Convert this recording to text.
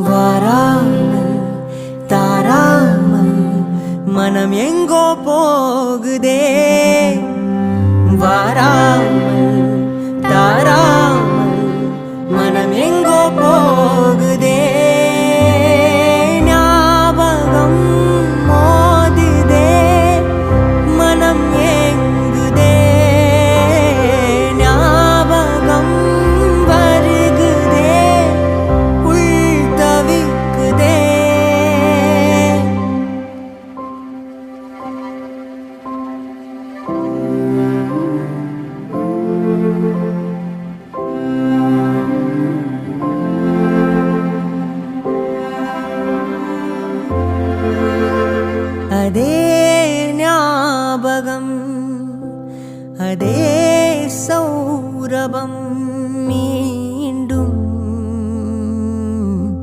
வாராமல் தாராமல் மனம் எங்கோ போகுதே. வாராமல் தாராமல் மனம் எங்கோ போகுதே. ஞாபகம் மோதுதே, மனம் ஏங்குதே. ஞாபகம் வருகுதே, உள் தவிக்குதே. அதே ஞாபகம், அதே சௌரபம்.